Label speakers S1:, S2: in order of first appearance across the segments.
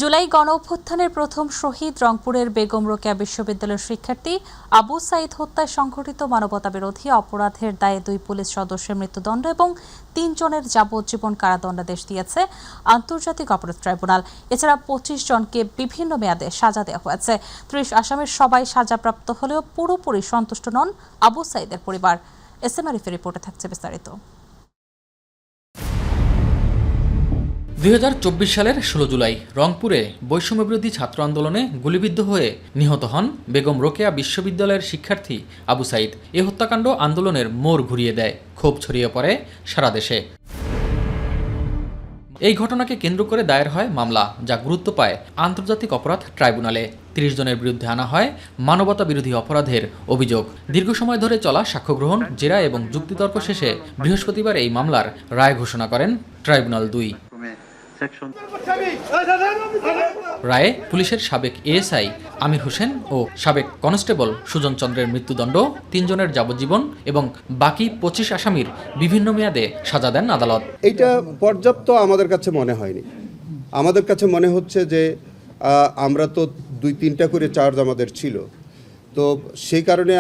S1: জুলাই গণ অভ্যুত্থানের প্রথম শহীদ রংপুরের বেগম রোকেয়া বিশ্ববিদ্যালয়ের শিক্ষার্থী আবু সাঈদ হত্যায় সংঘটিত মানবতাবিরোধী অপরাধের দায়ে 2 পুলিশ সদস্যের মৃত্যুদণ্ড এবং 3 জনের যাবজ্জীবন কারাদণ্ডাদেশ দিয়েছে আন্তর্জাতিক অপরাধ ট্রাইব্যুনাল। এছাড়া 25 জনকে বিভিন্ন মেয়াদে সাজা দেওয়া হয়েছে। 30 আসামির সবাই সাজাপ্রাপ্ত হলেও পুরোপুরি সন্তুষ্ট নন আবু সাঈদের পরিবার। এসএম আরিফের রিপোর্টে থাকছে বিস্তারিত।
S2: 2024 সালের 16 জুলাই রংপুরে বৈষম্যবিরোধী ছাত্র আন্দোলনে গুলিবিদ্ধ হয়ে নিহত হন বেগম রোকেয়া বিশ্ববিদ্যালয়ের শিক্ষার্থী আবু সাঈদ। এ হত্যাকাণ্ড আন্দোলনের মোড় ঘুরিয়ে দেয়, ক্ষোভ ছড়িয়ে পড়ে সারা দেশে। এই ঘটনাকে কেন্দ্র করে দায়ের হয় মামলা, যা গুরুত্ব পায় আন্তর্জাতিক অপরাধ ট্রাইব্যুনালে। 30 জনের বিরুদ্ধে আনা হয় মানবতা বিরোধী অপরাধের অভিযোগ। দীর্ঘ সময় ধরে চলা সাক্ষ্য গ্রহণ, জেরা এবং যুক্তিতর্ক শেষে বৃহস্পতিবার এই মামলার রায় ঘোষণা করেন ট্রাইব্যুনাল 2। রায়ে পুলিশের সাবেক এএসআই আমির হোসেন ও সাবেক কনস্টেবল সুজন চন্দ্রের মৃত্যুদণ্ড, 3 জনের যাবজ্জীবন এবং বাকি 25 আসামির বিভিন্ন মেয়াদে সাজা দেন আদালত।
S3: এইটা পর্যাপ্ত আমাদের কাছে মনে হয়নি। আমাদের কাছে মনে হচ্ছে যে আমরা তো 2-3টা করে চার্জ আমাদের ছিল, তো সেই কারণে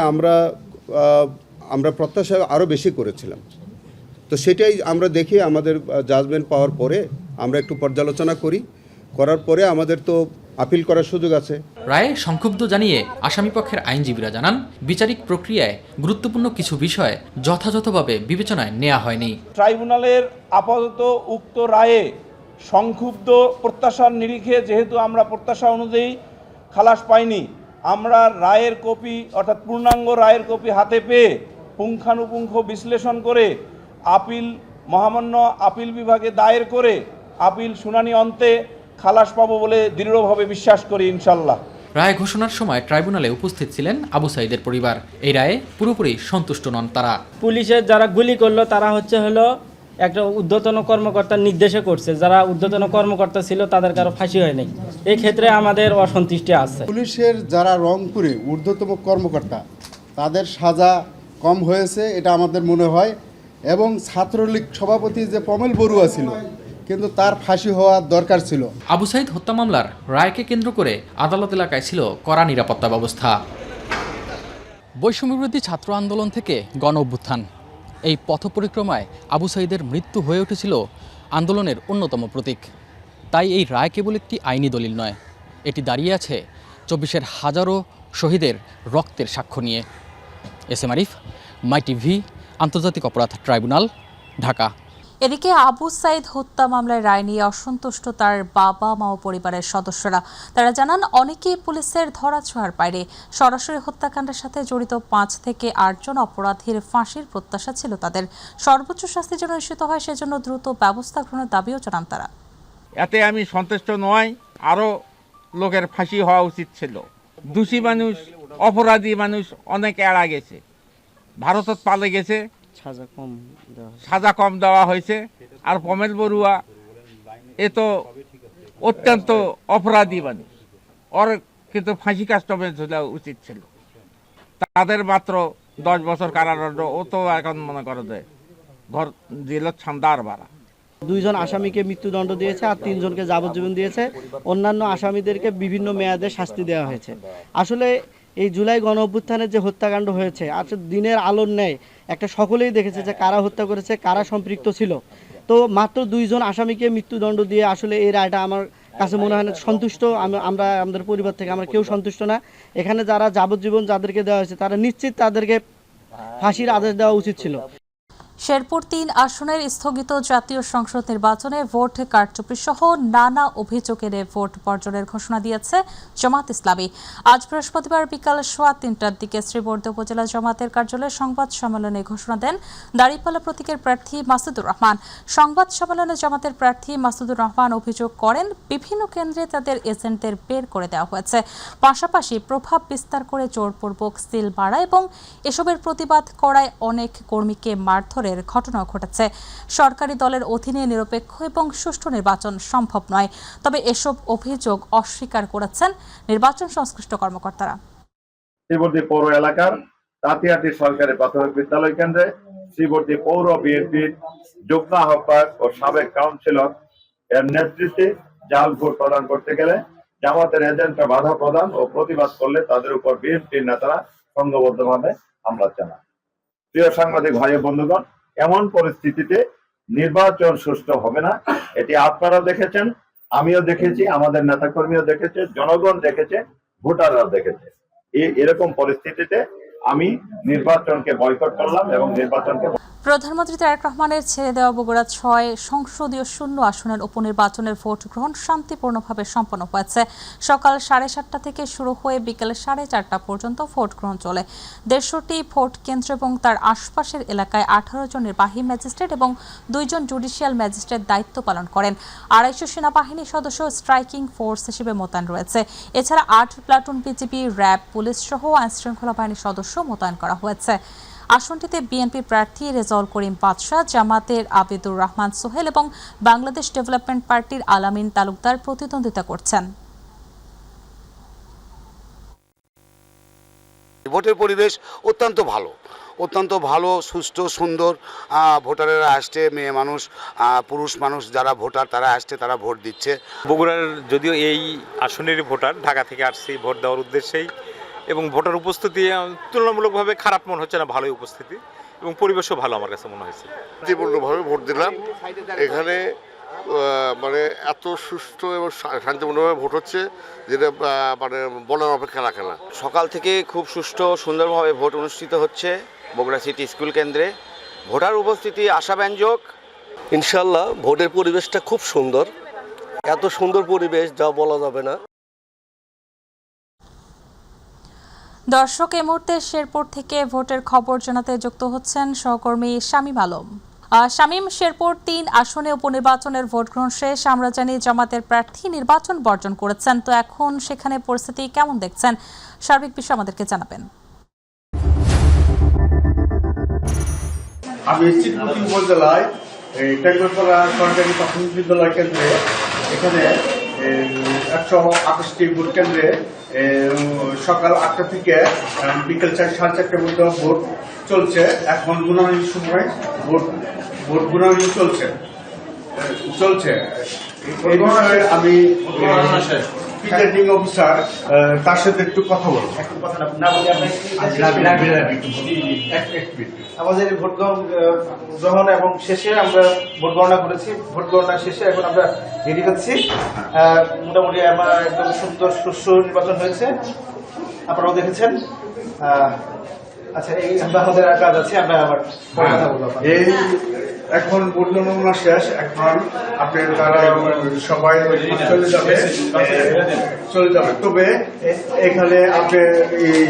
S3: আমরা প্রত্যাশা আরও বেশি করেছিলাম। তো সেটাই আমরা দেখি আমাদের জাজমেন্ট পাওয়ার পরে আমরা একটু পর্যালোচনা করার পরে আমাদের তো আপিল করার সুযোগ আছে।
S2: রায়ে সংক্ষুব্ধ জানিয়ে আসামিপক্ষের আইনজীবীরা জানান, বিচারিক প্রক্রিয়ায় গুরুত্বপূর্ণ কিছু বিষয় যথাযথভাবে বিবেচনায় নেওয়া হয়নি।
S4: ট্রাইব্যুনালের আপাতত উক্ত রায়ে সংক্ষুব্ধ প্রত্যাশার নিরিখে যেহেতু আমরা প্রত্যাশা অনুযায়ী খালাস পাইনি, আমরা রায়ের কপি অর্থাৎ পূর্ণাঙ্গ রায়ের কপি হাতে পেয়ে পুঙ্খানুপুঙ্খ বিশ্লেষণ করে মহামান্য আপিল বিভাগে দায়ের করে আপিল শুনানি অন্তে খালাস পাবো বলে দৃঢ়ভাবে বিশ্বাস করি ইনশাল্লাহ।
S2: রায় ঘোষণার সময় ট্রাইব্যুনালে উপস্থিত ছিলেন আবু সাঈদের পরিবার। এই রায়ে পুরোপুরি সন্তুষ্ট নন তারা।
S5: পুলিশের যারা গুলি করলো তারা হলো একটা ঊর্ধ্বতন কর্মকর্তার নির্দেশে করছে, যারা ঊর্ধ্বতন কর্মকর্তা ছিল তাদের কারো ফাঁসি হয়নি। এই ক্ষেত্রে আমাদের অসন্তুষ্টি আছে।
S6: পুলিশের যারা রংপুরে ঊর্ধ্বতম কর্মকর্তা তাদের সাজা কম হয়েছে এটা আমাদের মনে হয়, এবং ছাত্রলীগ সভাপতি যে পমেল বড়ুয়া ছিল কিন্তু তার ফাঁসি হওয়ার দরকার ছিল।
S2: আবু সাঈদ হত্যা মামলার রায়কে কেন্দ্র করে আদালত এলাকায় ছিল কড়া নিরাপত্তা ব্যবস্থা। বৈষম্যবিরোধী ছাত্র আন্দোলন থেকে গণ অভ্যুত্থান, এই পথ পরিক্রমায় আবু সাঈদের মৃত্যু হয়ে উঠেছিল আন্দোলনের অন্যতম প্রতীক। তাই এই রায় কেবল একটি আইনি দলিল নয়, এটি দাঁড়িয়ে আছে 24-এর হাজারো শহীদের রক্তের সাক্ষ্য নিয়ে। এসএম আরিফ, মাই টিভি, আন্তর্জাতিক অপরাধ ট্রাইব্যুনাল, ঢাকা।
S1: এদিকে আবু সাঈদ হত্যা মামলায় রায় নিয়ে অসন্তুষ্ট তার বাবা মা ও পরিবারের সদস্যরা। তারা জানান, অনেকেই পুলিশের ধরাছোঁয়ার বাইরে। সরাসরি হত্যাকাণ্ডের সাথে জড়িত 5 থেকে 8 জন অপরাধীর ফাঁসির প্রত্যাশা ছিল তাদের। সর্বোচ্চ শাস্তি যেন নিশ্চিত হয় সেজন্য দ্রুত ব্যবস্থা গ্রহণের দাবিও জানান তারা।
S7: এতে আমি সন্তুষ্ট নয়, আরও লোকের ফাঁসি হওয়া উচিত ছিল। দোষী মানুষ, অপরাধী মানুষ অনেক এড়া গেছে, ভারতত পালে গেছে, সাজা কম দেওয়া হয়েছে। আর পমেল বড়ুয়া এ তো অত্যন্ত অপরাধী মানুষ, ওর কিন্তু ফাঁসি কাস্টমে দেওয়া উচিত ছিল। তাদের মাত্র 10 বছর কারাদণ্ড, ও তো এখন মনে করো যে ঘর জেল ছান্দার বাড়া।
S8: 2 জন আসামিকে মৃত্যুদণ্ড দিয়েছে আর 3 জনকে যাবজ্জীবন দিয়েছে। অন্যান্য আসামিদেরকে বিভিন্ন মেয়াদে শাস্তি দেওয়া হয়েছে। আসলে এই জুলাই গণ অভ্যুত্থানের যে হত্যাকাণ্ড হয়েছে, আজকে দিনের আলোর ন্যায় একটা সকলেই দেখেছে যে কারা হত্যা করেছে, কারা সম্পৃক্ত ছিল। তো মাত্র 2 জন আসামিকে মৃত্যুদণ্ড দিয়ে আসলে এই রায়টা আমার কাছে মনে হয় না সন্তুষ্ট। আমরা আমাদের পরিবার থেকে আমরা কেউ সন্তুষ্ট না। এখানে যারা যাবজ্জীবন যাদেরকে দেওয়া হয়েছে তারা নিশ্চিত তাদেরকে ফাঁসির আদেশ দেওয়া উচিত ছিল।
S1: শেরপুর 3 আসনের স্থগিত জাতীয় সংসদ নির্বাচনে ভোট কারচুপি সহ নানা অভিযোগের ভোট বর্জনের ঘোষণা দিয়েছে জামাত ইসলামী। আজ বৃহস্পতিবার বিকাল 3:15টার দিকে শ্রীবর্দী উপজেলা জামাতের কার্যালয়ে সংবাদ সম্মেলনে ঘোষণা দেন দাঁড়িপাল্লা প্রতীকের প্রার্থী মাসুদুর রহমান। সংবাদ সম্মেলনে জামাতের প্রার্থী মাসুদুর রহমান অভিযোগ করেন, বিভিন্ন কেন্দ্রে তাদের এজেন্টদের বের করে দেওয়া হয়েছে, পাশাপাশি প্রভাব বিস্তার করে জোরপূর্বক সিল মারা এবং এসবের প্রতিবাদ করায় অনেক কর্মীকে মারধরের ঘটনা ঘটেছে। সরকারি দলের অধীনে নিরপেক্ষ এবং সুষ্ঠু নির্বাচন সম্ভব নয়। তবে এসব অভিযোগ অস্বীকার করেছেন নির্বাচন সংশ্লিষ্ট কর্মকর্তারা।
S9: শ্রীবর্দী পৌর এলাকার তাঁতিয়াটি সরকারি প্রাথমিক বিদ্যালয় কেন্দ্রে শ্রীবর্দী পৌর বিএনপির যুগ্ম আহ্বায়ক ও সাবেক কাউন্সিলর এর নেতৃত্বে জাল ভোট প্রদান করতে গেলে জামাতের এজেন্টরা বাধা প্রদান ও প্রতিবাদ করলে তাদের উপর বিএনপির নেতারা সংঘবদ্ধভাবে হামলা চালান। প্রিয় সাংবাদিক ভাই ও বন্ধুগণ, এমন পরিস্থিতিতে নির্বাচন সুষ্ঠু হবে না, এটি আপনারা দেখেছেন, আমিও দেখেছি, আমাদের নেতাকর্মীও দেখেছে, জনগণ দেখেছে, ভোটাররাও দেখেছে। এরকম পরিস্থিতিতে আমি নির্বাচনকে বয়কট করলাম এবং নির্বাচনকে
S1: প্রধানমন্ত্রী তারেক রহমানের ছেড়ে দেওয়া বগুড়া ৬ সংসদীয় শূন্য আসনের উপনির্বাচনের ভোট গ্রহণ শান্তিপূর্ণভাবে সম্পন্ন হয়েছে। সকাল 7:30 থেকে শুরু হয়ে বিকেল 4:30 পর্যন্ত ভোট গ্রহণ চলে। 150টি ভোট কেন্দ্র এবং তার আশপাশের এলাকায় 18 জন নির্বাহী ম্যাজিস্ট্রেট এবং 2 জন জুডিশিয়াল ম্যাজিস্ট্রেট দায়িত্ব পালন করেন। 250 সেনাবাহিনী সদস্য স্ট্রাইকিং ফোর্স হিসেবে মোতায়েন রয়েছে। এছাড়া 8 প্লাটুন বিজিবি, র্যাব, পুলিশ সহ আইনশৃঙ্খলা বাহিনীর সদস্য মোতায়েন করা হয়েছে। আসনটিতে বিএনপি প্রার্থী রেজাউল করিম বাদশা, জামাতের আবিদুর রহমান সোহেল এবং বাংলাদেশ ডেভেলপমেন্ট পার্টির আলামিন তালুকদার প্রতিদ্বন্দ্বিতা করছেন।
S10: ভোটের পরিবেশ অত্যন্ত ভালো, সুষ্ঠু, সুন্দর। ভোটারেরা আসছে, মেয়ে মানুষ, পুরুষ মানুষ যারা ভোটার তারা আসছে, তারা ভোট দিচ্ছে।
S11: বগুড়ার যদিও এই আসনের ভোটার, ঢাকা থেকে আসছি ভোট দেওয়ার উদ্দেশ্যেই, এবং ভোটার উপস্থিতি তুলনামূলকভাবে খারাপ মনে হচ্ছে না, ভালোই উপস্থিতি এবং পরিবেশও ভালো আমার কাছে মনে হয়েছে।
S12: শান্তিপূর্ণভাবে ভোট দিলাম। এখানে মানে এত সুষ্ঠু এবং শান্তিপূর্ণভাবে ভোট হচ্ছে যেটা মানে বলার অপেক্ষা রাখে না।
S13: সকাল থেকে খুব সুষ্ঠু সুন্দরভাবে ভোট অনুষ্ঠিত হচ্ছে বগুড়া সিটি স্কুল কেন্দ্রে। ভোটার উপস্থিতি আশাব্যঞ্জক।
S14: ইনশাল্লাহ ভোটের পরিবেশটা খুব সুন্দর, এত সুন্দর পরিবেশ যা বলা যাবে না।
S1: দর্শক, এই মুহূর্তে শেরপুর থেকে ভোটের খবর জানাতে যুক্ত হচ্ছেন সহকর্মী শামীম আলম। শামীম, শেরপুর 3 আসনে উপনির্বাচনের ভোট গ্রহণ শেষ। আমরা জানি জামাতের প্রার্থী নির্বাচন বর্জন করেছেন, তো এখন সেখানে পরিস্থিতি কেমন দেখছেন? সার্বিক বিষয় আমাদেরকে জানাবেন।
S6: আমি চিত্রকূট উপজেলায় টেকনোপাড়া সরকারি প্রাথমিক বিদ্যালয় কেন্দ্রে এখানে 128টি ভোট কেন্দ্রে সকাল 8টা থেকে বিকেল 4:30 পর্যন্ত ভোট চলছে। এখন গুণাগুণির সময় ভোট গুণাগুণি চলছে। এই বিষয়ে আমি প্রিজাইডিং অফিসার তার সাথে একটু কথা বলবো।
S15: আমাদের ভোট গ্রহণ এবং শেষে আমরা ভোট গণনা করেছি। ভোট গণনা শেষে এখন আমরা বেরিয়ে যাচ্ছি। মোটামুটি আমার একদম সুন্দর সুষ্ঠু নির্বাচন হয়েছে, আপনারাও দেখেছেন। আচ্ছা, এই আমাদের কাজ আছে, আমরা আবার কথা বলবো।
S6: এই এখন ভোট গণনা শেষ, এখন আপনার তারা সবাই চলে যাবে। তবে এখানে আপনার এই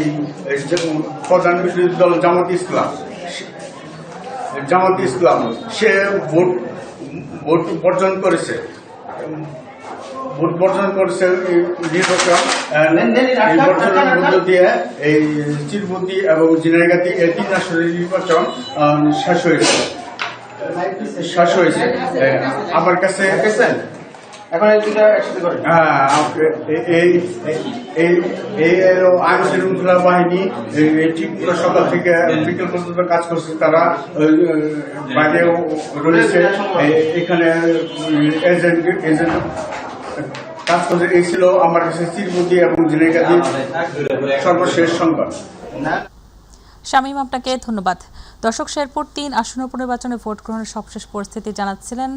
S6: প্রধান বিরোধী দল জামাত ইসলাম সে ভোট বর্জন করেছে। নির্বাচনের মধ্য দিয়ে এই চিরবন্দি এবং জিনাইগাতি এই 3 আসনের নির্বাচন শেষ হয়েছে। আমার কাছে
S15: এখন
S6: আইন শৃঙ্খলা বাহিনী ঠিক সকাল থেকে বিকেল পর্যন্ত কাজ করছে, তারা বাইরেও রয়েছে। এখানে এজেন্ট কাজ করছে। এই ছিল আমার কাছে চিরবন্দি এবং জিনাইগাতি সর্বশেষ সংবাদ।
S1: শামীম, আপনাকে ধন্যবাদ। দর্শক, শেরপুর 3 আসন উপনির্বাচনে ভোট গ্রহণের সবশেষ পরিস্থিতি জানাচ্ছিলেন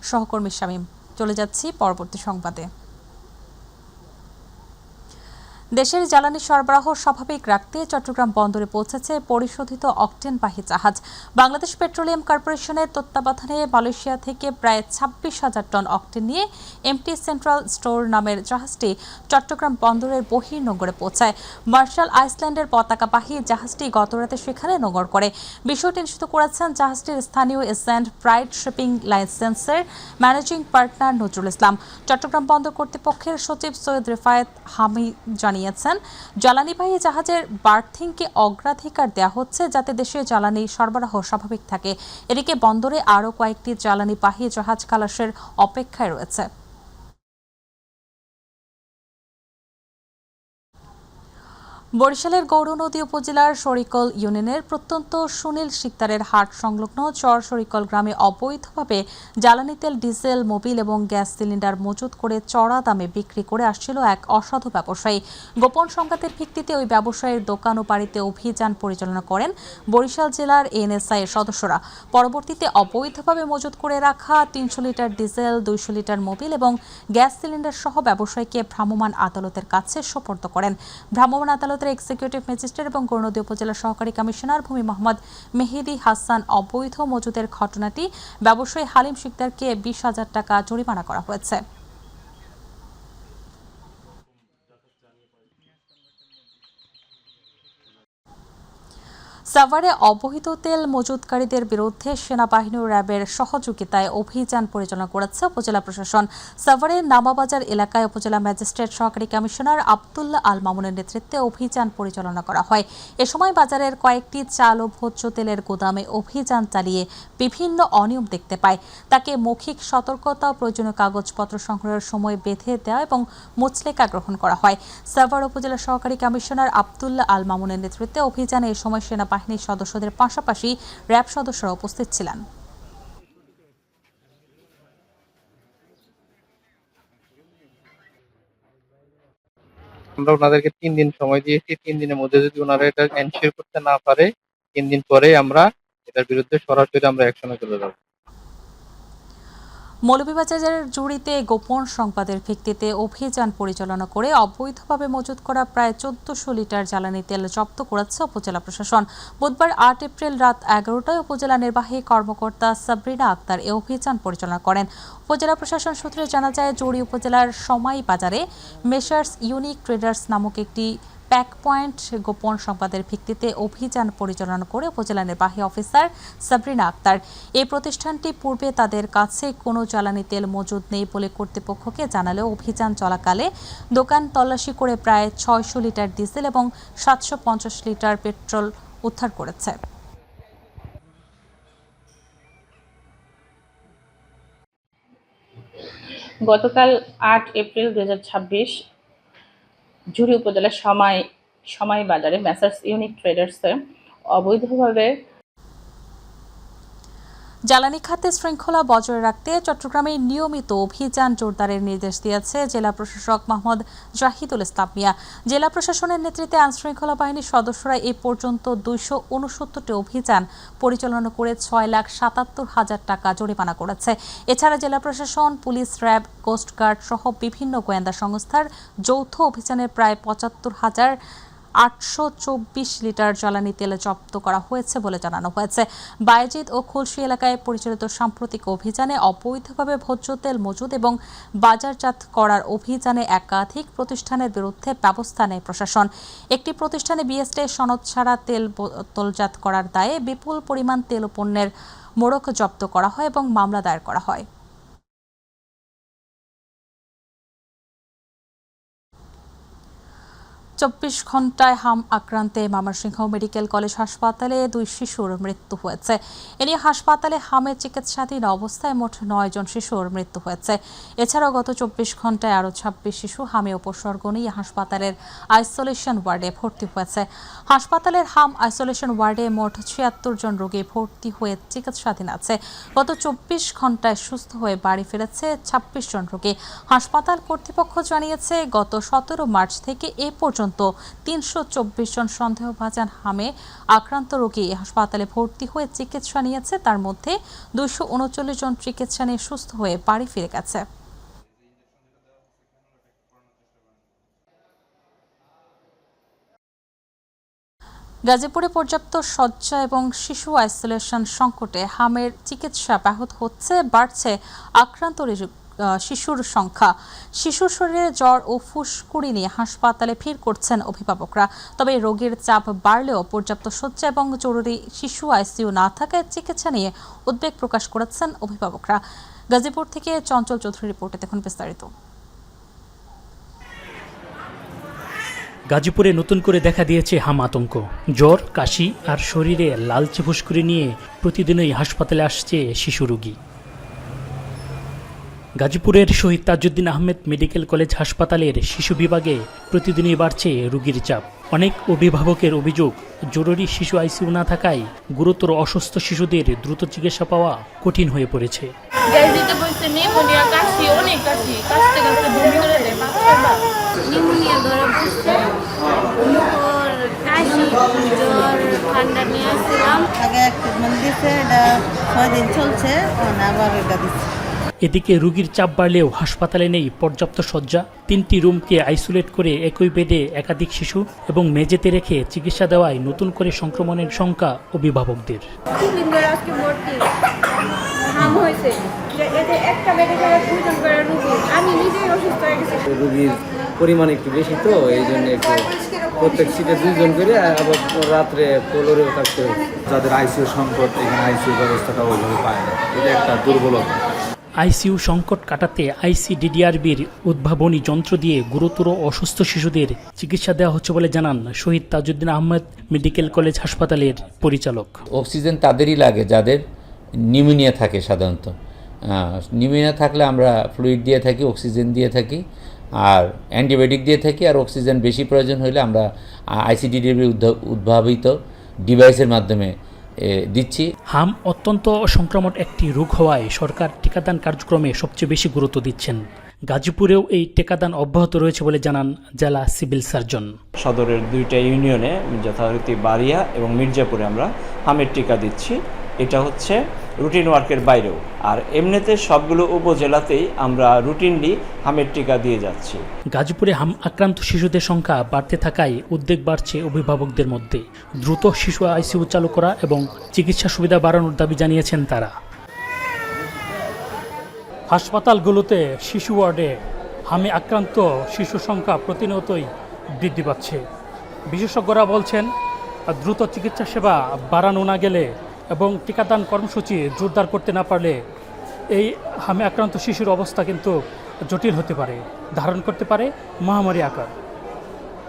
S1: সহকর্মী শামীম। চলে যাচ্ছি পরবর্তী সংবাদে। দেশের জ্বালানি সরবরাহ স্বাভাবিক রাখতে চট্টগ্রাম বন্দরে পৌঁছেছে পরিশোধিত অকটেনবাহী জাহাজ। বাংলাদেশ পেট্রোলিয়াম কর্পোরেশনের তত্ত্বাবধানে মালয়েশিয়া থেকে প্রায় 26,000 টন অকটেন নিয়ে এমটি সেন্ট্রাল স্টোর নামের জাহাজটি চট্টগ্রাম বন্দরের বহির্নোঙরে পৌঁছায়। মার্শাল আইল্যান্ডের পতাকাবাহী জাহাজটি গতরাতে সেখানে নোঙর করে। বিষয়টি নিশ্চিত করেছেন জাহাজটির স্থানীয় এজেন্ট প্রাইড শিপিং লাইসেন্সের ম্যানেজিং পার্টনার নজরুল ইসলাম। চট্টগ্রাম বন্দর কর্তৃপক্ষের সচিব সৈয়দ রেফায়েত হামিদ জানিয়েছেন, জ্বালানিবাহী জাহাজের বার্থিংকে অগ্রাধিকার দেওয়া হচ্ছে যাতে দেশে জ্বালানি সরবরাহ স্বাভাবিক থাকে। এদিকে বন্দরে আরও কয়েকটি জ্বালানিবাহী জাহাজ খালাসের অপেক্ষায় রয়েছে। বরিশালের গৌরনদী উপজেলার শরিকল ইউনিয়নের প্রত্যন্ত সুনীল শিকদারের হাট সংলগ্ন চর শরিকল গ্রামে অবৈধভাবে জ্বালানি তেল, ডিজেল, মোবিল এবং গ্যাস সিলিন্ডার মজুত করে চড়া দামে বিক্রি করে আসছিল এক অসাধু ব্যবসায়ী। গোপন সংবাদের ভিত্তিতে ওই ব্যবসায়ীর দোকান ও বাড়িতে অভিযান পরিচালনা করেন বরিশাল জেলার এএনএসআই এর সদস্যরা। পরবর্তীতে অবৈধভাবে মজুত করে রাখা ৩০০ লিটার ডিজেল, ২০০ লিটার মোবিল এবং গ্যাস সিলিন্ডার সহ ব্যবসায়ীকে ভ্রাম্যমাণ আদালতের কাছে সোপর্দ করেন। ভ্রাম্যমাণ আদালত এক্সিকিউটিভ ম্যাজিস্ট্রেট এবং গৌরনদী উপজেলা সহকারী কমিশনার ভূমি মোহাম্মদ মেহেদি হাসান অবৈধ মজুদের ঘটনাটি ব্যবসায়ী হালিম শিকদারকে ২০,০০০ টাকা জরিমানা করা হয়েছে। সাভারে অবৈধ তেল মজুতকারীদের বিরুদ্ধে সেনাবাহিনী ও র্যাবের সহযোগিতায় অভিযান পরিচালনা করেছে উপজেলা প্রশাসন। সাভারের নামাবাজার এলাকায় উপজেলা ম্যাজিস্ট্রেট সহকারী কমিশনার আব্দুল্লাহ আল মামুনের নেতৃত্বে অভিযান পরিচালনা করা হয়। এ সময় বাজারের কয়েকটি চাল ও ভোজ্য তেলের গুদামে অভিযান চালিয়ে বিভিন্ন অনিয়ম দেখতে পায়। তাকে মৌখিক সতর্কতা ও প্রয়োজনীয় কাগজপত্র সংগ্রহের সময় বেঁধে দেওয়া এবং মুচলেকা গ্রহণ করা হয়। সাভার উপজেলা সহকারী কমিশনার আব্দুল্লাহ আল মামুনের নেতৃত্বে অভিযানে এ সময় সেনাবাহিনীর সদস্যদের পাশাপাশি র্যাব সদস্যরা উপস্থিত ছিলেন।
S16: আমরা ওনাদেরকে ৩ দিন সময় দিয়েছি। ৩ দিনের মধ্যে যদি ওনারা এটা এনশিওর করতে না পারে, ৩ দিন পরে আমরা এটার বিরুদ্ধে সরাসরি আমরা অ্যাকশনে চলে যাব।
S1: মৌলভীবাজারের জুড়িতে গোপন সংবাদের ভিত্তিতে অভিযান পরিচালনা করে অবৈধভাবে মজুত করা প্রায় ১৪০০ লিটার জ্বালানি তেল জব্দ করেছে উপজেলা প্রশাসন। বুধবার ৮ এপ্রিল রাত ১১টায় উপজেলা নির্বাহী কর্মকর্তা সাবরিনা আক্তার এ অভিযান পরিচালনা করেন। উপজেলা প্রশাসন সূত্রে জানা যায়, জুড়ি উপজেলার সমাই বাজারে মেসার্স ইউনিক ট্রেডার্স নামক একটি প্যাক পয়েন্ট গোপন সংবাদের ভিত্তিতে অভিযান পরিচালনা করে উপজেলা নির্বাহী অফিসার সাবরিনা আক্তার। এই প্রতিষ্ঠানটি পূর্বে তাদের কাছে কোনো জ্বালানি তেল মজুদ নেই বলে কর্তৃপক্ষকে জানালেও অভিযান চলাকালে দোকান তল্লাশি করে প্রায় ৬০০ লিটার ডিজেল এবং ৭৫০ লিটার পেট্রোল উদ্ধার করেছে।
S17: গতকাল ৮ এপ্রিল ২০২৬ ঝুড়ি উপজেলার সমাই বাজারে মেসার্স ইউনিক ট্রেডার্সে অবৈধভাবে
S1: জ্বালানি খাতে শৃঙ্খলা বজায় রাখতে চট্টগ্রামে নিয়মিত অভিযান জোরদারের নির্দেশ দিয়েছে জেলা প্রশাসক মোহাম্মদ জাহিদুল ইসলাম মিয়া। জেলা প্রশাসনের নেতৃত্বে আইনশৃঙ্খলা বাহিনীর সদস্যরা এ পর্যন্ত ২৬৯টি অভিযান পরিচালনা করে ৬,৭৭,০০০ টাকা জরিমানা করেছে। এছাড়া জেলা প্রশাসন, পুলিশ, র্যাব, কোস্টগার্ড সহ বিভিন্ন গোয়েন্দা সংস্থার যৌথ অভিযানে প্রায় ৭৫,৮২৪ লিটার জ্বালানি তেল জব্দ করা হয়েছে বলে জানানো হয়েছে। বায়েজিদ ও খুলশী এলাকায় পরিচালিত সাম্প্রতিক অভিযানে অবৈধভাবে ভোজ্য তেল মজুদ এবং বাজারজাত করার অভিযানে একাধিক প্রতিষ্ঠানের বিরুদ্ধে ব্যবস্থা নেয় প্রশাসন। একটি প্রতিষ্ঠানে বিএসটি সনদ ছাড়া তেল বোতলজাত করার দায়ে বিপুল পরিমাণ তেল ও পণ্যের মোড়ক জব্দ করা হয় এবং মামলা দায়ের করা হয়। ২৪ ঘণ্টায় হাম আক্রান্তে ময়মনসিংহ মেডিকেল কলেজ হাসপাতালে ২ শিশুর মৃত্যু হয়েছে। এ নিয়ে হাসপাতালে হামের চিকিৎসাধীন অবস্থায় মোট ৯ জন শিশুর মৃত্যু হয়েছে। এছাড়াও গত ২৪ ঘণ্টায় আরও ২৬ শিশু হামে উপসর্গ নিয়ে হাসপাতালের আইসোলেশন ওয়ার্ডে ভর্তি হয়েছে। হাসপাতালের হাম আইসোলেশন ওয়ার্ডে মোট ৭৬ জন রোগী ভর্তি হয়ে চিকিৎসাধীন আছে। গত ২৪ ঘণ্টায় সুস্থ হয়ে বাড়ি ফিরেছে ২৬ জন রোগী। হাসপাতাল কর্তৃপক্ষ জানিয়েছে, গত ১৭ মার্চ থেকে এ পর্যন্ত ৩২৪ জন সন্দেহভাজন হামে আক্রান্ত রোগী হাসপাতালে ভর্তি হয়ে চিকিৎসা নিয়েছে। তার মধ্যে ২৩৯ জন চিকিৎসা নিয়ে সুস্থ হয়ে বাড়ি ফিরে গেছে। গাজীপুরে পর্যাপ্ত শয্যা এবং শিশু আইসোলেশন সংকটে হামের চিকিৎসা ব্যাহত হচ্ছে, বাড়ছে আক্রান্ত শিশুর সংখ্যা। শিশুর শরীরে জ্বর ও ফুসকুড়ি নিয়ে হাসপাতালে ভিড় করছেন অভিভাবকরা। তবে রোগীর চাপ বাড়লেও পর্যাপ্ত শয্যা এবং জরুরি শিশু আইসিইউ না থাকায় চিকিৎসা নিয়ে উদ্বেগ প্রকাশ করেছেন অভিভাবকরা। গাজীপুর থেকে চঞ্চল চৌধুরী রিপোর্টে দেখুন বিস্তারিত।
S18: গাজীপুরে নতুন করে দেখা দিয়েছে হাম আতঙ্ক। জ্বর, কাশি আর শরীরে লালচে ফুসকুড়ি নিয়ে প্রতিদিনই হাসপাতালে আসছে শিশু রোগী। গাজীপুরের শহীদ তাজউদ্দিন আহমেদ মেডিকেল কলেজ হাসপাতালের শিশু বিভাগে প্রতিদিনই বাড়ছে রোগীর চাপ। অনেক অভিভাবকের অভিযোগ, জরুরি শিশু আইসিইউ না থাকায় গুরুতর অসুস্থ শিশুদের দ্রুত চিকিৎসা পাওয়া কঠিন হয়ে পড়েছে। এদিকে রোগীর চাপ বাড়লেও হাসপাতালে নেই পর্যাপ্ত শয্যা। 3টি রুমকে আইসোলেট করে একই বেডে একাধিক শিশু এবং মেঝেতে রেখে চিকিৎসা দেওয়ায় নতুন করে সংক্রমণের শঙ্কা অভিভাবকদের।
S19: রোগীর পরিমাণ একটু বেশি, তো এই জন্য একটু প্রত্যেক সিটে 2 জন করে, আবার রাত্রে ফ্লোরেও থাকতে হবে।
S20: যাদের আইসিইউ সংকট, এখানে আইসিইউ ব্যবস্থাটা ওইভাবে পায় না, এটা একটা দুর্বলতা।
S18: আইসিইউ সংকট কাটাতে আইসিডিডিআরবির উদ্ভাবনী যন্ত্র দিয়ে গুরুতর অসুস্থ শিশুদের চিকিৎসা দেওয়া হচ্ছে বলে জানান শহীদ তাজউদ্দিন আহমেদ মেডিকেল কলেজ হাসপাতালের পরিচালক।
S21: অক্সিজেন তাদেরই লাগে যাদের নিউমোনিয়া থাকে। সাধারণত নিউমোনিয়া থাকলে আমরা ফ্লুইড দিয়ে থাকি, অক্সিজেন দিয়ে থাকি, আর অ্যান্টিবায়োটিক দিয়ে থাকি, আর অক্সিজেন বেশি প্রয়োজন হলে আমরা আইসিডিডিআরবির উদ্ভাবিত ডিভাইসের মাধ্যমে দিচ্ছি।
S18: হাম অত্যন্ত সংক্রামক একটি রোগ হওয়ায় সরকার টিকাদান কার্যক্রমে সবচেয়ে বেশি গুরুত্ব দিচ্ছেন। গাজীপুরেও এই টিকাদান অব্যাহত রয়েছে বলে জানান জেলা সিভিল সার্জন।
S22: সদরের 2টা ইউনিয়নে যথারীতি বাড়িয়া এবং মির্জাপুরে আমরা হামের টিকা দিচ্ছি। এটা হচ্ছে রুটিন ওয়ার্কের বাইরেও, আর এমনিতে সবগুলো উপজেলাতেই আমরা রুটিনলি হামের টিকা দিয়ে যাচ্ছি।
S18: গাজীপুরে হাম আক্রান্ত শিশুদের সংখ্যা বাড়তে থাকায় উদ্বেগ বাড়ছে অভিভাবকদের মধ্যে। দ্রুত শিশু আইসিইউ চালু করা এবং চিকিৎসা সুবিধা বাড়ানোর দাবি জানিয়েছেন তারা। হাসপাতালগুলোতে শিশু ওয়ার্ডে হামে আক্রান্ত শিশু সংখ্যা প্রতিনিয়তই বৃদ্ধি পাচ্ছে। বিশেষজ্ঞরা বলছেন, দ্রুত চিকিৎসা সেবা বাড়ানো না গেলে এবং টিকাদান কর্মসূচি জোরদার করতে না পারলে এই হামে আক্রান্ত শিশুর অবস্থা কিন্তু জটিল হতে পারে, ধারণ করতে পারে মহামারী আকার।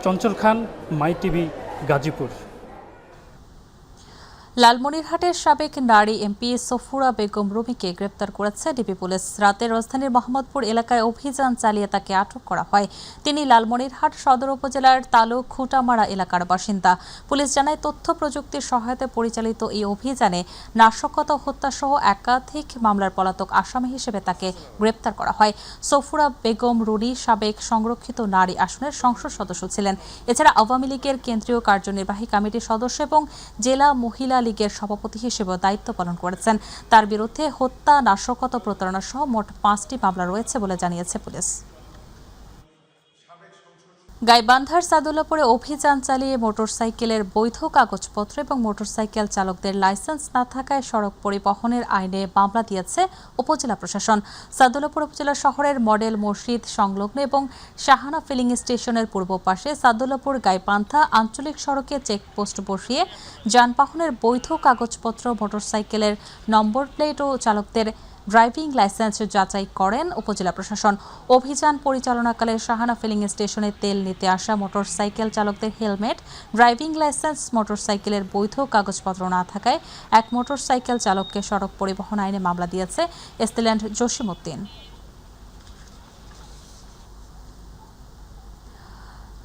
S18: চঞ্চল খান, মাই টিভি, গাজীপুর।
S1: লালমনিরহাটের সাবেক নারী এমপি সফুরা বেগম রুমিকে গ্রেপ্তার করেছে ডিবি পুলিশ। রাতে রাজধানীর মোহাম্মদপুর এলাকায় অভিযান চালিয়ে তাকে আটক করা হয়। তিনি লালমনিরহাট সদর উপজেলার তালুক খুঁটামারা এলাকার বাসিন্দা। পুলিশ জানায়, তথ্য প্রযুক্তির সহায়তায় পরিচালিত এই অভিযানে নাশকতা, হত্যাসহ একাধিক মামলার পলাতক আসামি হিসেবে তাকে গ্রেপ্তার করা হয়। সফুরা বেগম রুনি সাবেক সংরক্ষিত নারী আসনের সংসদ সদস্য ছিলেন। এছাড়া আওয়ামী লীগের কেন্দ্রীয় কার্যনির্বাহী কমিটির সদস্য এবং জেলা মহিলা লীগের সভাপতি হিসেবে দায়িত্ব পালন করেছেন। তার বিরুদ্ধে হত্যা, নাশকতা, প্রতারণা সহ মোট 5টি মামলা রয়েছে বলে জানিয়েছে পুলিশ। গাইবান্ধার সাদুল্লাপুরে অভিযান চালিয়ে মোটরসাইকেলের বৈধ কাগজপত্র এবং মোটরসাইকেল চালকদের লাইসেন্স না থাকায় সড়ক পরিবহনের আইনে মামলা দিয়েছে উপজেলা প্রশাসন। সাদুল্লাপুর উপজেলা শহরের মডেল মসজিদ সংলগ্ন এবং শাহানা ফিলিং স্টেশনের পূর্ব পাশে সাদুল্লাপুর গাইবান্ধা আঞ্চলিক সড়কে চেকপোস্ট বসিয়ে যানবাহনের বৈধ কাগজপত্র, মোটরসাইকেলের নম্বর প্লেট ও চালকদের ড্রাইভিং লাইসেন্স যাচাই করেন উপজেলা প্রশাসন। অভিযান পরিচালনাকালে শাহানা ফিলিং স্টেশনে তেল নিতে আসা মোটরসাইকেল চালকদের হেলমেট, ড্রাইভিং লাইসেন্স, মোটরসাইকেলের বৈধ কাগজপত্র না থাকায় এক মোটরসাইকেল চালককে সড়ক পরিবহন আইনে মামলা দিয়েছে এস্তিল্যান্ড জসিমউদ্দিন।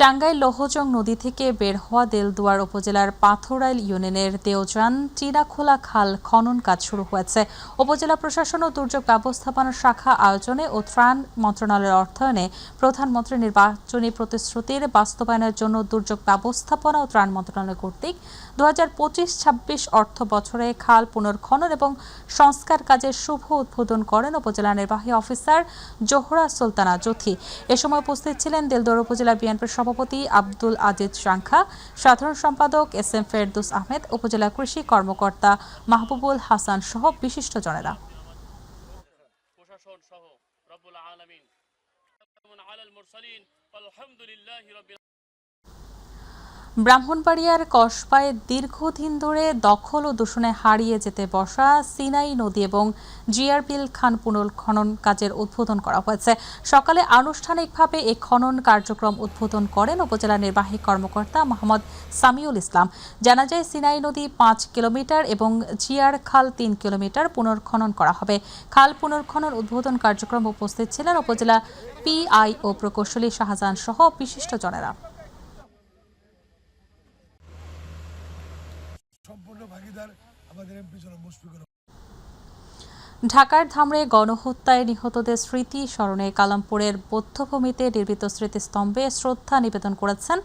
S1: টাঙ্গাইল লোহজং নদী থেকে বের হওয়া দেলদুয়ার উপজেলার পাথরাইল ইউনিয়নের দেওজান টিনাখোলা খাল খনন কাজ শুরু হয়েছে। উপজেলা প্রশাসন ও দুর্যোগ ব্যবস্থাপনা শাখা আয়োজনে ও ত্রাণ মন্ত্রণালয়ের অর্থায়নে প্রধানমন্ত্রীর নির্বাচনী প্রতিশ্রুতির বাস্তবায়নের জন্য দুর্যোগ ব্যবস্থাপনা ও ত্রাণ মন্ত্রণালয় কর্তৃক 2025-26 অর্থ বছরে খাল পুনর্খনন এবং সংস্কার কাজের শুভ উদ্বোধন করেন উপজেলা নির্বাহী অফিসার জোহরা সুলতানা জ্যোতি। এ সময় উপস্থিত ছিলেন দেলদুয়ার উপজেলা বিএনপির সভাপতি আব্দুল আজিজ শাংখা, সাধারণ সম্পাদক এস.এম. ফেরদৌস আহমেদ, উপজেলা কৃষি কর্মকর্তা মাহবুবুল হাসান সহ বিশিষ্টজনেরা। ব্রাহ্মণবাড়িয়ার কসবায় দীর্ঘদিন ধরে দখল ও দূষণে হারিয়ে যেতে বসা সিনাই নদী এবং জিআরবিল খান পুনর্খনন কাজের উদ্বোধন করা হয়েছে। সকালে আনুষ্ঠানিকভাবে এই খনন কার্যক্রম উদ্বোধন করেন উপজেলা নির্বাহী কর্মকর্তা মোহাম্মদ সামিউল ইসলাম। জানা যায়, সিনাই নদী 5 কিলোমিটার এবং জিআর খাল 3 কিলোমিটার পুনর্খনন করা হবে। খাল পুনর্খনন উদ্বোধন কার্যক্রম উপস্থিত ছিলেন উপজেলা পিআই ও প্রকৌশলী শাহজাহান সহ বিশিষ্টজনেরা। ঢাকার ধামরায় গণহত্যায় নিহতদের স্মৃতি স্মরণে কালামপুরের বৌদ্ধভূমিতে নির্মিত স্মৃতিস্তম্ভে শ্রদ্ধা নিবেদন করেছেন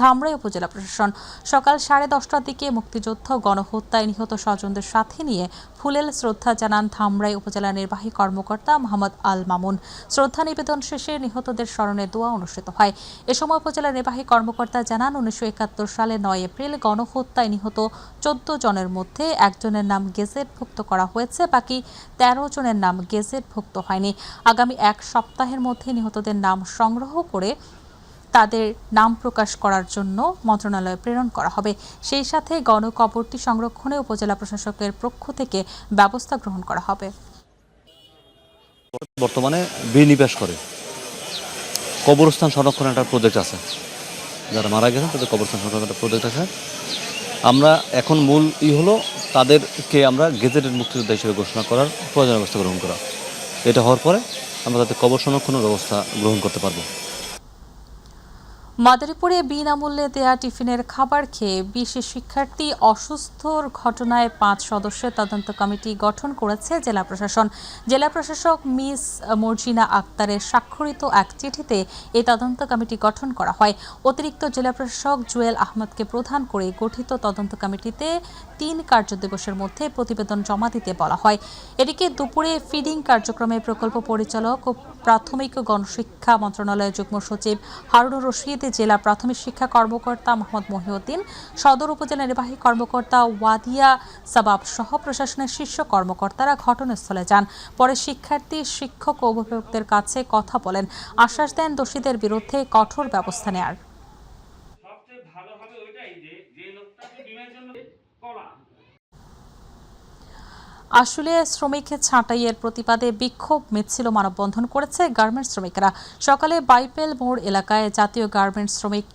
S1: ধামরাই উপজেলা প্রশাসন। সকাল 10:30টার দিকে মুক্তিযুদ্ধ গণহত্যায় নিহত স্বজনদের সাথে নিয়ে ফুলেল শ্রদ্ধা জানান ধামরাই উপজেলা নির্বাহী কর্মকর্তা মোহাম্মদ আল মামুন। শ্রদ্ধা নিবেদন শেষে নিহতদের স্মরণে দোয়া অনুষ্ঠিত হয়। এ সময় উপজেলা নির্বাহী কর্মকর্তা জানান, 1971 সালে 9 এপ্রিল গণহত্যায় নিহত 14 জনের মধ্যে একজনের নাম গেজেটভুক্ত করা হয়েছে, বাকি 13 জনের নাম গেজেটভুক্ত হয়নি। আগামী 1 সপ্তাহের মধ্যে নিহতদের নাম সংগ্রহ করে তাদের নাম প্রকাশ করার জন্য মন্ত্রণালয়ে প্রেরণ করা হবে। সেই সাথে গণকবরটি সংরক্ষণে উপজেলা প্রশাসকের পক্ষ থেকে ব্যবস্থা গ্রহণ করা হবে।
S3: বর্তমানে বিনিবেশ করে কবরস্থান সংরক্ষণের একটা প্রজেক্ট আছে, যারা মারা গেছেন তাদের কবরস্থান সংরক্ষণের একটা প্রজেক্ট আছে। আমরা এখন মূল হলো তাদেরকে আমরা গেজেটেড মুক্তিযোদ্ধা হিসেবে ঘোষণা করার প্রয়োজনীয় ব্যবস্থা গ্রহণ করা। এটা হওয়ার পরে আমরা তাদের কবর সংরক্ষণের ব্যবস্থা গ্রহণ করতে পারবো।
S1: মাদারীপুরে বিনামূল্যে দেয়া টিফিনের খাবার খেয়ে 20 শিক্ষার্থী অসুস্থর ঘটনায় 5 সদস্যের তদন্ত কমিটি গঠন করেছে জেলা প্রশাসন। জেলা প্রশাসক মিস মর্জিনা আক্তারের স্বাক্ষরিত এক চিঠিতে এই তদন্ত কমিটি গঠন করা হয়। অতিরিক্ত জেলা প্রশাসক জুয়েল আহমদকে প্রধান করে গঠিত তদন্ত কমিটিতে 3 কার্যদিবসের মধ্যে প্রতিবেদন জমা দিতে বলা হয়। এদিকে দুপুরে ফিডিং কার্যক্রমে প্রকল্প পরিচালক ও প্রাথমিক গণশিক্ষা মন্ত্রণালয়ের যুগ্ম সচিব হারুনুর রশিদ, জেলা প্রাথমিক শিক্ষা কর্মকর্তা মোহাম্মদ মহিউদ্দিন, সদর উপজেলা নির্বাহী কর্মকর্তা ওয়াদিয়া সাবাব সহ প্রশাসনের শীর্ষ কর্মকর্তারা ঘটনাস্থলে যান। পরে শিক্ষার্থী, শিক্ষক ও অভিভাবকদের কাছে কথা বলেন, আশ্বাস দেন দোষীদের বিরুদ্ধে কঠোর ব্যবস্থা নেয়ার। আসলে শ্রমিক ছাঁটাইয়ের প্রতিবাদে বিক্ষোভ মিছিল মানববন্ধন করেছে গার্মেন্টস শ্রমিকরা। সকালে বাইপেল মোড় এলাকায় জাতীয় গার্মেন্টস শ্রমিক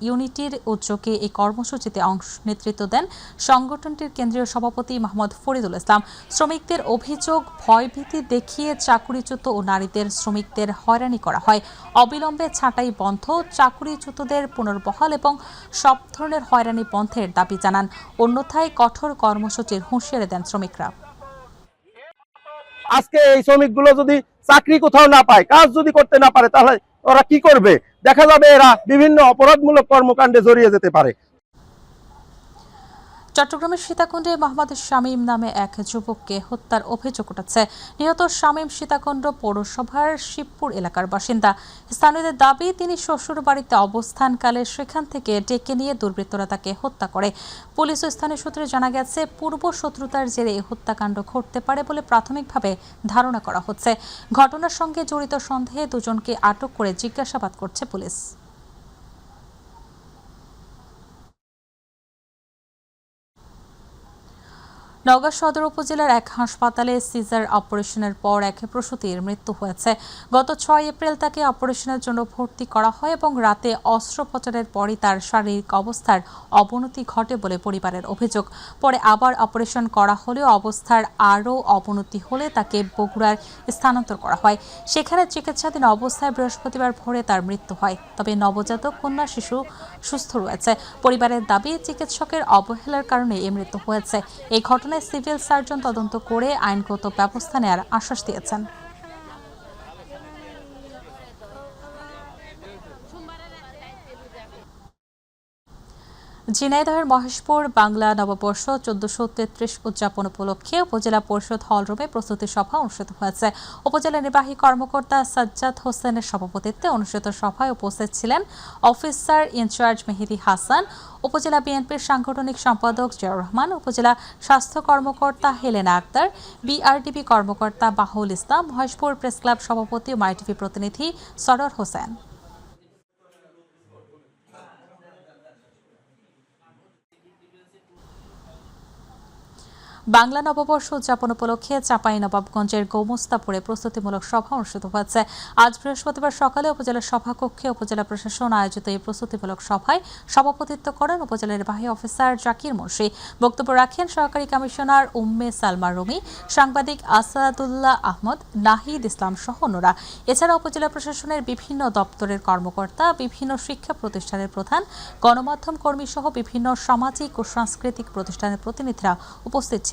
S1: ইউনিটির উদ্যোগে এই কর্মসূচিতে নেতৃত্ব দেন সংগঠনটির কেন্দ্রীয় সভাপতি মোহাম্মদ ফরিদুল ইসলাম। শ্রমিকদের অভিযোগ, ভয়ভীতি দেখিয়ে চাকুরিচ্যুত ও নারীদের শ্রমিকদের হয়রানি করা হয়। অবিলম্বে ছাঁটাই বন্ধ, চাকুরিচ্যুতদের পুনর্বহাল এবং সব ধরনের হয়রানি বন্ধের দাবি জানান। অন্যথায় কঠোর কর্মসূচির হুঁশিয়ারি দেন শ্রমিকরা।
S4: আজকে এই শ্রমিকগুলো যদি চাকরি কোথাও না পায়, কাজ যদি করতে না পারে, তাহলে ওরা কি করবে? দেখা যাবে এরা বিভিন্ন অপরাধমূলক কর্মকাণ্ডে জড়িয়ে যেতে পারে।
S1: চট্টগ্রামের সীতাকুণ্ডে মোহাম্মদ শামীম নামে এক যুবককে হত্যার অভিযোগ উঠেছে। নিহত শামীম সীতাকুণ্ড পৌরসভার শিবপুর এলাকার বাসিন্দা। স্থানীয়দের দাবি, তিনি শ্বশুর বাড়িতে অবস্থানকালে সেখান থেকে ডেকে নিয়ে দুর্বৃত্তরা তাকে হত্যা করে। পুলিশ ও স্থানীয় সূত্রে জানা গেছে, পূর্ব শত্রুতার জেরে এই হত্যাকাণ্ড ঘটতে পারে বলে প্রাথমিকভাবে ধারণা করা হচ্ছে। ঘটনার সঙ্গে জড়িত সন্দেহে 2 জনকে আটক করে জিজ্ঞাসাবাদ করছে পুলিশ। নওগাঁ সদর উপজেলার এক হাসপাতালে সিজার অপারেশনের পর এক প্রসূতির মৃত্যু হয়েছে। গত 6 এপ্রিল তাকে অপারেশনের জন্য ভর্তি করা হয় এবং রাতে অস্ত্রোপচারের পরই তার শারীরিক অবস্থার অবনতি ঘটে বলে পরিবারের অভিযোগ। পরে আবার অপারেশন করা হলেও অবস্থার আরও অবনতি হলে তাকে বগুড়ায় স্থানান্তর করা হয়। সেখানে চিকিৎসাধীন অবস্থায় বৃহস্পতিবার ভোরে তার মৃত্যু হয়। তবে নবজাতক কন্যা শিশু সুস্থ রয়েছে। পরিবারের দাবি, চিকিৎসকের অবহেলার কারণে এই মৃত্যু হয়েছে। এই ঘটনায় সিভিল সার্জন তদন্ত করে আইনগত ব্যবস্থা নেওয়ার আশ্বাস দিয়েছেন। ঝিনাইদহের মহেশপুর বাংলা নববর্ষ 1433 উদযাপন উপলক্ষে উপজেলা পরিষদ হলরুমে প্রস্তুতি সভা অনুষ্ঠিত হয়েছে। উপজেলা নির্বাহী কর্মকর্তা সাজ্জাদ হোসেনের সভাপতিত্বে অনুষ্ঠিত সভায় উপস্থিত ছিলেন অফিসার ইনচার্জ মেহেদী হাসান, উপজেলা বিএনপির সাংগঠনিক সম্পাদক জিয়াউর রহমান, উপজেলা স্বাস্থ্য কর্মকর্তা হেলেনা আক্তার, বিআরডিবি কর্মকর্তা বাহুল ইসলাম, মহেশপুর প্রেস ক্লাব সভাপতি ও মাইটিভি প্রতিনিধি সরর হোসেন। বাংলা নববর্ষ উদযাপন উপলক্ষে চাঁপাইনবাবগঞ্জের গোমস্তাপুরে প্রস্তুতিমূলক সভা অনুষ্ঠিত হয়েছে। আজ বৃহস্পতিবার সকালে উপজেলা সভাকক্ষে উপজেলা প্রশাসন আয়োজিত এই প্রস্তুতিমূলক সভায় সভাপতিত্ব করেন উপজেলা নির্বাহী অফিসার জাকির মুন্সি। বক্তব্য রাখেন সহকারী কমিশনার উম্মে সালমা রুমি, সাংবাদিক আসাদুল্লাহ আহমদ, নাহিদ ইসলাম সহ অন্যরা। এছাড়া উপজেলা প্রশাসনের বিভিন্ন দপ্তরের কর্মকর্তা, বিভিন্ন শিক্ষা প্রতিষ্ঠানের প্রধান, গণমাধ্যম কর্মী সহ বিভিন্ন সামাজিক ও সাংস্কৃতিক প্রতিষ্ঠানের প্রতিনিধিরা উপস্থিত ছিলেন।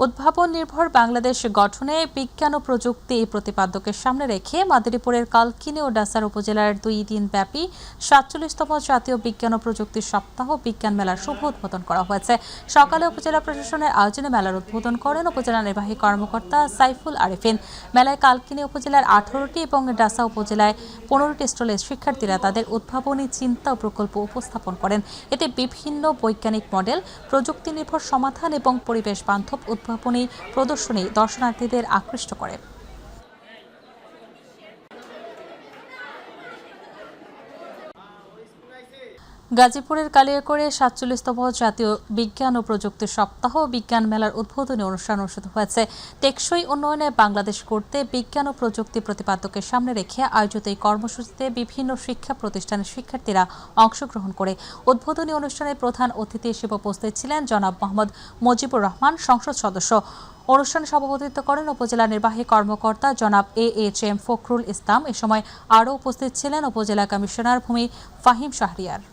S1: উদ্ভাবন নির্ভর বাংলাদেশ গঠনে বিজ্ঞান ও প্রযুক্তি এই প্রতিপাদ্যকে সামনে রেখে মাদারীপুরের কালকিনি ও ডাসার উপজেলার 2 দিন ব্যাপী 47তম জাতীয় বিজ্ঞান ও প্রযুক্তি সপ্তাহ বিজ্ঞান মেলার শুভ উদ্বোধন করা হয়েছে। সকালে উপজেলা প্রশাসনের আয়োজনে মেলার উদ্বোধন করেন উপজেলা নির্বাহী কর্মকর্তা সাইফুল আরিফিন। মেলায় কালকিনি উপজেলার 18টি এবং ডাসা উপজেলায় 15টি স্টলের শিক্ষার্থীরা তাদের উদ্ভাবনী চিন্তা ও প্রকল্প উপস্থাপন করেন। এতে বিভিন্ন বৈজ্ঞানিক মডেল, প্রযুক্তি নির্ভর সমাধান এবং পরিবেশ বান্ধব উদ্ভাবনী প্রদর্শনী দর্শনার্থীদের আকৃষ্ট করে। গাজীপুরের কালিয়াকৈরে 47তম জাতীয় বিজ্ঞান ও প্রযুক্তি সপ্তাহ বিজ্ঞান মেলার উদ্বোধনী অনুষ্ঠান অনুষ্ঠিত হয়েছে। টেকসই উন্নয়নে বাংলাদেশ গড়তে বিজ্ঞান ও প্রযুক্তি প্রতিপাদ্যকে সামনে রেখে আয়োজিত এই কর্মসূচিতে বিভিন্ন শিক্ষা প্রতিষ্ঠানের শিক্ষার্থীরা অংশগ্রহণ করে। উদ্বোধনী অনুষ্ঠানে প্রধান অতিথি হিসেবে উপস্থিত ছিলেন জনাব মোহাম্মদ মুজিবুর রহমান, সংসদ সদস্য। অনুষ্ঠানে সভাপতিত্ব করেন উপজেলা নির্বাহী কর্মকর্তা জনাব AHM ফখরুল ইসলাম। এ সময় আরও উপস্থিত ছিলেন উপজেলা কমিশনার ভূমি ফাহিম শাহরিয়ার।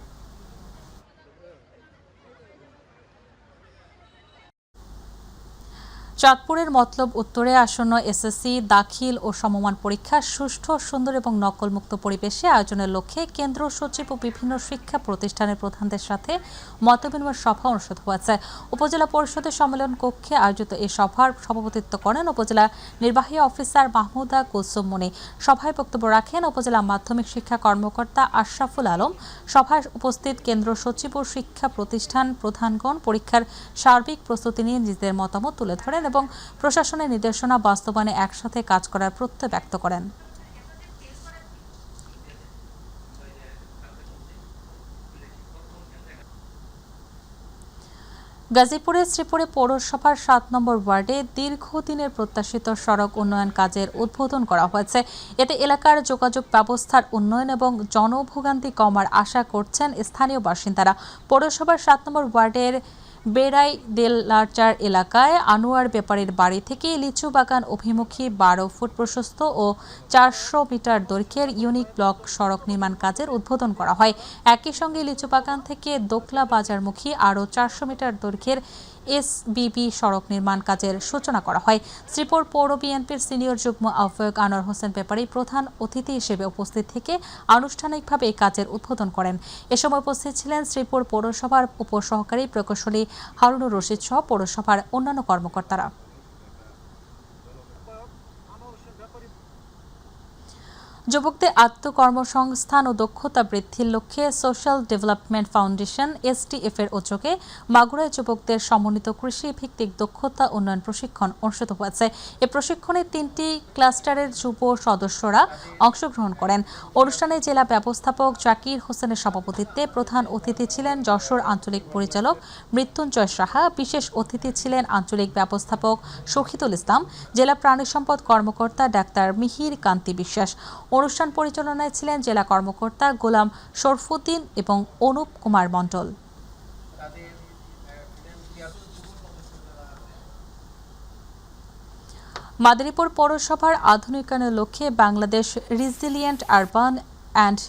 S1: চাঁদপুরের মতলব উত্তরে আসন্ন এসএসসি দাখিল ও সমমান পরীক্ষা সুষ্ঠু, সুন্দর এবং নকলমুক্ত পরিবেশে আয়োজনের লক্ষ্যে কেন্দ্র সচিব ও বিভিন্ন শিক্ষা প্রতিষ্ঠানের প্রধানদের সাথে মতবিনিময় সভা অনুষ্ঠিত হয়েছে। উপজেলা পরিষদের সম্মেলন কক্ষে আয়োজিত এই সভার সভাপতিত্ব করেন উপজেলা নির্বাহী অফিসার মাহমুদা কুলসুম মনি। সভায় বক্তব্য রাখেন উপজেলা মাধ্যমিক শিক্ষা কর্মকর্তা আশরাফুল আলম। সভায় উপস্থিত কেন্দ্র সচিব ও শিক্ষা প্রতিষ্ঠান প্রধানগণ পরীক্ষার সার্বিক প্রস্তুতি নিয়ে নিজেদের মতামত তুলে ধরেন এবং প্রশাসনের নির্দেশনা বাস্তবায়নে একসাথে কাজ করার প্রত্যয় ব্যক্ত করেন। গাজীপুরের শ্রীপুরে পৌরসভার 7 নম্বর ওয়ার্ডে দীর্ঘদিনের প্রত্যাশিত সড়ক উন্নয়ন কাজের উদ্বোধন করা হয়েছে। এতে এলাকার যোগাযোগ ব্যবস্থার উন্নয়ন এবং জনভোগান্তি কমার আশা করছেন স্থানীয় বাসিন্দারা। পৌরসভার 7 নম্বর ওয়ার্ডের বেড়াই দেলাচার এলাকায় আনোয়ার ব্যাপারীর বাড়ি থেকে লিচু বাগান অভিমুখী 12 ফুট প্রশস্ত ও 400 মিটার দৈর্ঘ্যের ইউনিক ব্লক সড়ক নির্মাণ কাজের উদ্বোধন করা হয়। একই সঙ্গে লিচু বাগান থেকে দোকলা বাজারমুখী আরও 400 মিটার দৈর্ঘ্যের SBB সড়ক নির্মাণ কাজের সূচনা করা হয়। শ্রীপুর পৌর বিএনপির সিনিয়র যুগ্ম আহ্বায়ক আনোয়ার হোসেন ব্যাপারী প্রধান অতিথি হিসেবে উপস্থিত থেকে আনুষ্ঠানিকভাবে এই কাজের উদ্বোধন করেন। এ সময় উপস্থিত ছিলেন শ্রীপুর পৌরসভার উপসহকারী প্রকৌশলী হারুনুর রশিদ সহ পৌরসভার অন্যান্য কর্মকর্তারা। যুবকদের আত্মকর্মসংস্থান ও দক্ষতা বৃদ্ধির লক্ষ্যে সোশ্যাল ডেভেলপমেন্ট ফাউন্ডেশন SDF এর উদ্যোগে মাগুরায় যুবকদের সমন্বিত কৃষি ভিত্তিক দক্ষতা উন্নয়ন প্রশিক্ষণ অনুষ্ঠিত হয়েছে। এ প্রশিক্ষণে 3টি ক্লাস্টারের যুব সদস্যরা অংশগ্রহণ করেন। অনুষ্ঠানে জেলা ব্যবস্থাপক জাকির হোসেনের সভাপতিত্বে প্রধান অতিথি ছিলেন যশোর আঞ্চলিক পরিচালক মৃত্যুঞ্জয় সাহা। বিশেষ অতিথি ছিলেন আঞ্চলিক ব্যবস্থাপক শহীদুল ইসলাম, জেলা প্রাণী সম্পদ কর্মকর্তা ডাক্তার মিহির কান্তি বিশ্বাস। অনুষ্ঠান পরিচালনায় ছিলেন জেলা কর্মকর্তা গোলাম শরফুদ্দিন এবং অনুপ কুমার মণ্ডল। মাদারীপুর পৌরসভার আধুনিকায়নের লক্ষ্যে Bangladesh resilient urban and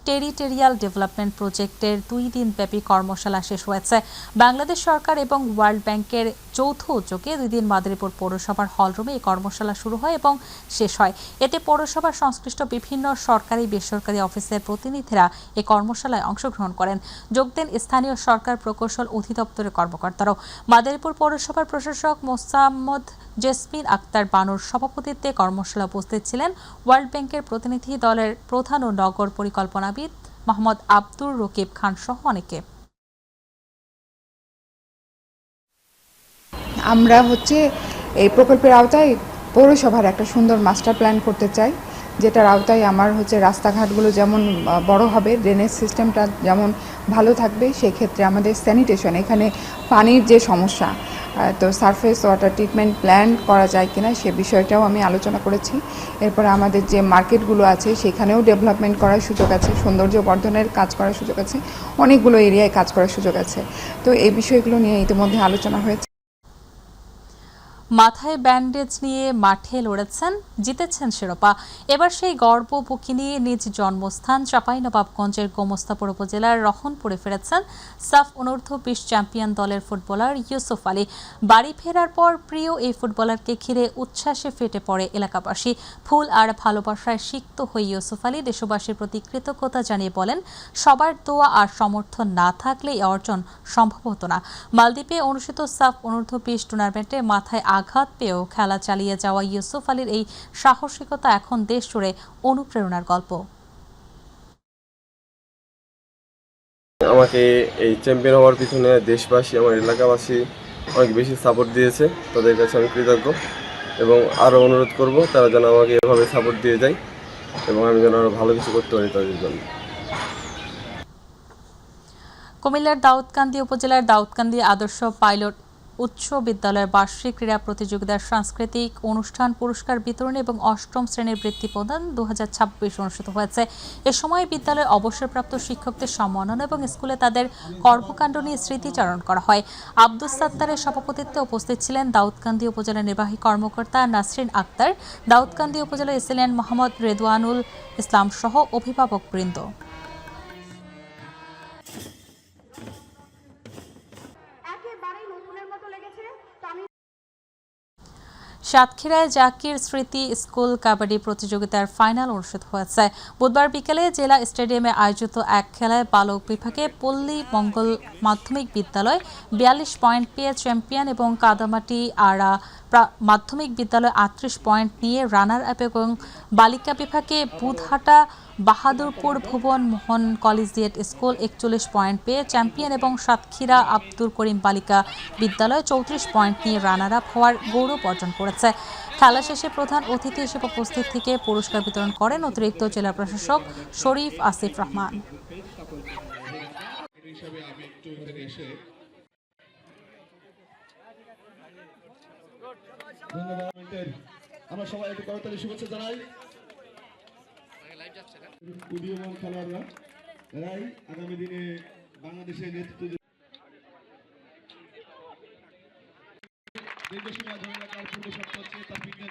S1: territorial development প্রজেক্টের 2 দিন ব্যাপী কর্মশালা শেষ হয়েছে। বাংলাদেশ সরকার এবং ওয়ার্ল্ড ব্যাংকের যৌথ উদ্যোগে 2 দিন মাদারীপুর পৌরসভার হলরুমে এই কর্মশালা শুরু হয় এবং শেষ হয়। এতে পৌরসভার সংশ্লিষ্ট বিভিন্ন সরকারি বেসরকারি অফিসের প্রতিনিধিরা এই কর্মশালায় অংশগ্রহণ করেন। যোগ দেন স্থানীয় সরকার প্রকৌশল অধিদপ্তরের কর্মকর্তারাও। মাদারীপুর পৌরসভার প্রশাসক মোসাম্মদ জেসমিন আক্তার বানুর সভাপতিত্বে কর্মশালা উপস্থিত ছিলেন ওয়ার্ল্ড ব্যাংকের প্রতিনিধি দলের প্রধান ও নগর পরিকল্পনাবিদ মোহাম্মদ আব্দুর রকিব খান সহ অনেকে।
S2: আমরা এই প্রকল্পের আওতায় পৌরসভার একটা সুন্দর মাস্টার প্ল্যান করতে চাই, যেটার আওতায় আমার রাস্তাঘাটগুলো যেমন বড় হবে, ড্রেনেজ সিস্টেমটা যেমন ভালো থাকবে, সেক্ষেত্রে আমাদের স্যানিটেশন, এখানে পানির যে সমস্যা, তো সারফেস ওয়াটার ট্রিটমেন্ট প্ল্যান করা যায় কিনা সে বিষয়টাও আমি আলোচনা করেছি। এরপরে আমাদের যে মার্কেটগুলো আছে সেখানেও ডেভেলপমেন্ট করার সুযোগ আছে, সৌন্দর্য বর্ধনের কাজ করার সুযোগ আছে, অনেকগুলো এরিয়ায় কাজ করার সুযোগ আছে। তো এই বিষয়গুলো নিয়ে ইতিমধ্যে আলোচনা হয়েছে।
S1: মাথায় ব্যান্ডেজ নিয়ে মাঠে লড়েছেন, জিতেছেন শিরোপা। এবার সেই গর্ব বুকে নিয়ে নিজ জন্মস্থান চাঁপাইনবাবগঞ্জের গোমস্তাপুর উপজেলার রহনপুরে ফিরেছেন সাফ অনূর্ধ্ব-20 চ্যাম্পিয়ন দলের ফুটবলার ইউসুফ আলী। বাড়ি ফেরার পর প্রিয় এই ফুটবলারকে ঘিরে উচ্ছ্বাসে ফেটে পড়ে এলাকাবাসী। ফুল আর ভালোবাসায় সিক্ত হয়ে ইউসুফ আলী দেশবাসীর প্রতি কৃতজ্ঞতা জানিয়ে বলেন, সবার দোয়া আর সমর্থন না থাকলে এই অর্জন সম্ভব হতো না। মালদ্বীপে অনুষ্ঠিত সাফ অনূর্ধ্ব-20 টুর্নামেন্টে মাথায় আঘাত পেয়েও খেলা চালিয়ে যাওয়া ইউসুফ আলীর এই সাহসিকতা এখন দেশ জুড়ে অনুপ্রেরণার গল্প।
S5: আমাকে এই চ্যাম্পিয়ন হওয়ার পিছনে দেশবাসী, আমার এলাকাবাসী অনেক বেশি সাপোর্ট দিয়েছে, তাদের কাছে আমি কৃতজ্ঞ এবং আরও অনুরোধ করব তারা যেন আমাকে এভাবে সাপোর্ট দিয়ে যায় এবং আমি যেন আরও ভালো কিছু করতে পারি তাদের জন্য।
S1: কুমিল্লার দাউদকান্দি উপজেলার দাউদকান্দি আদর্শ পাইলট উচ্চ বিদ্যালয়ের বার্ষিক ক্রীড়া প্রতিযোগিতার সাংস্কৃতিক অনুষ্ঠান, পুরস্কার বিতরণ এবং ৮ম শ্রেণীর বৃত্তি প্রদান 2026 অনুষ্ঠিত হয়েছে। এ সময় বিদ্যালয়ের অবসরপ্রাপ্ত শিক্ষকদের সম্মাননা এবং স্কুলে তাদের কর্মকাণ্ড নিয়ে স্মৃতিচারণ করা হয়। আব্দুস সাত্তারের সভাপতিত্বে উপস্থিত ছিলেন দাউদকান্দি উপজেলা নির্বাহী কর্মকর্তা নাসরিন আক্তার, দাউদকান্দি উপজেলা এসএলএন মোহাম্মদ রেদওয়ানুল ইসলাম সহ অভিভাবকবৃন্দ। সাতক্ষীরায় জাকির স্মৃতি স্কুল কাবাডি প্রতিযোগিতার ফাইনাল অনুষ্ঠিত হয়েছে। বুধবার বিকেলে জেলা স্টেডিয়ামে আয়োজিত এক খেলায় বালক বিভাগে পল্লী মঙ্গল মাধ্যমিক বিদ্যালয় 42 পয়েন্ট পেয়ে চ্যাম্পিয়ন এবং কাদামাটি আড়া মাধ্যমিক বিদ্যালয় 38 পয়েন্ট নিয়ে রানার আপ এবং বালিকা বিভাগে বুধহাটা বাহাদুরপুর ভুবন মোহন কলেজিয়েট স্কুল 41 পয়েন্ট পেয়ে চ্যাম্পিয়ন এবং সাতক্ষীরা আব্দুল করিম বালিকা বিদ্যালয় 34 পয়েন্ট নিয়ে রানার আপ হওয়ার গৌরব অর্জন করেছে। খেলা শেষে প্রধান অতিথি হিসেবে উপস্থিত থেকে পুরস্কার বিতরণ করেন অতিরিক্ত জেলা প্রশাসক শরীফ আসিফ রহমান।
S23: আমরা সবাই একটু করতালি শুভেচ্ছা জানাই। উদীয়মান খেলোয়াড়রা এরাই আগামী দিনে বাংলাদেশের নেতৃত্ব দীর্ঘ সময় ধরে রাখার পূর্ব শর্ত হচ্ছে তার বিজ্ঞান